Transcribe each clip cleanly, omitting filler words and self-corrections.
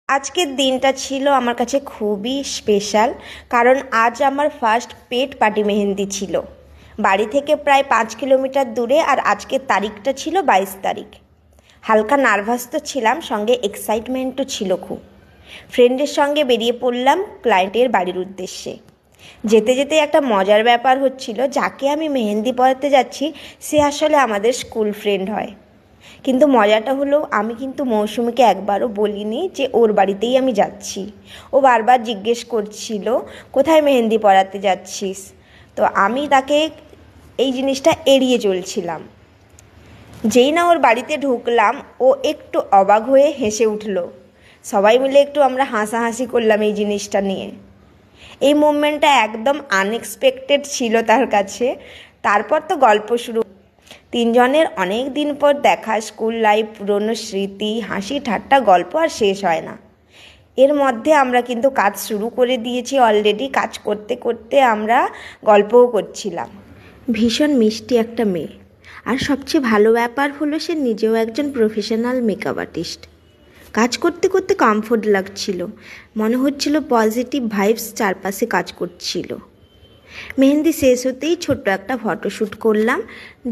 আজকের দিনটা ছিল আমার কাছে খুবই স্পেশাল, কারণ আজ আমার ফার্স্ট পেট পার্টি মেহেন্দি ছিল। বাড়ি থেকে প্রায় 5 কিলোমিটার দূরে, আর আজকের তারিখটা ছিল 22 তারিখ। হালকা নার্ভাস তো ছিলাম, সঙ্গে এক্সাইটমেন্টও ছিল খুব। ফ্রেন্ডের সঙ্গে বেরিয়ে পড়লাম ক্লায়েন্টের বাড়ির উদ্দেশ্যে। যেতে যেতে একটা মজার ব্যাপার হচ্ছিল, যাকে আমি মেহেন্দি পরাতে যাচ্ছি সে আসলে আমাদের স্কুল ফ্রেন্ড হয়। কিন্তু মজাটা হলো, আমি কিন্তু মৌসুমীকে একবারও বলিনি যে ওর বাড়িতেই আমি যাচ্ছি। ও বারবার জিজ্ঞেস করছিল কোথায় মেহেন্দি পরাতে যাচ্ছিস, তো আমি তাকে এই জিনিসটা এড়িয়ে চলছিলাম। যেই না ওর বাড়িতে ঢুকলাম, ও একটু অবাক হয়ে হেসে উঠল। সবাই মিলে একটু আমরা হাসাহাসি করলাম এই জিনিসটা নিয়ে। এই মুভমেন্টটা একদম আনএক্সপেক্টেড ছিল তার কাছে। তারপর তো গল্প শুরু। তিনজনের অনেক দিন পর দেখা, স্কুল লাইফ, পুরনো স্মৃতি, হাসি ঠাট্টা, গল্প আর শেষ হয় না। এর মধ্যে আমরা কিন্তু কাজ শুরু করে দিয়েছি অলরেডি। কাজ করতে করতে আমরা গল্পও করছিলাম। ভীষণ মিষ্টি একটা মেয়ে, আর সবচেয়ে ভালো ব্যাপার হলো সে নিজেও একজন প্রফেশনাল মেকআপ আর্টিস্ট। কাজ করতে করতে কমফোর্ট লাগছিল, মনে হচ্ছিল পজিটিভ ভাইবস চারপাশে কাজ করছিল। মেহেন্দি শেষ হতেই ছোট্ট একটা ফটোশ্যুট করলাম।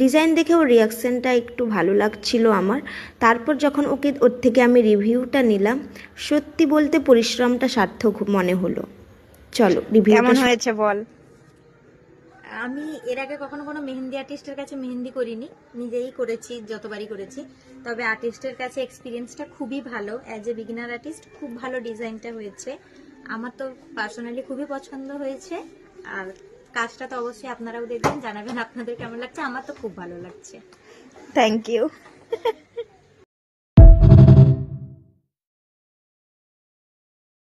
ডিজাইন দেখে ওর রিয়াকশানটা একটু ভালো লাগছিল আমার। তারপর যখন ওর থেকে আমি রিভিউটা নিলাম, সত্যি বলতে পরিশ্রমটা সার্থক মনে হলো। চলো রিভিউ কেমন হয়েছে বল। আমি এর আগে কখনো কোনো মেহেন্দি আর্টিস্টের কাছে মেহেন্দি করিনি, নিজেই করেছি যতবারই করেছি। তবে আর্টিস্টের কাছে এক্সপিরিয়েন্সটা খুবই ভালো। অ্যাজ এ বিগিনার আর্টিস্ট খুব ভালো ডিজাইনটা হয়েছে। আমার তো পার্সোনালি খুবই পছন্দ হয়েছে। আর কাজটা তো অবশ্যই আপনারাও দেখবেন, জানাবেন আপনাদের কেমন লাগছে। আমার তো খুব ভালো লাগছে। Thank you.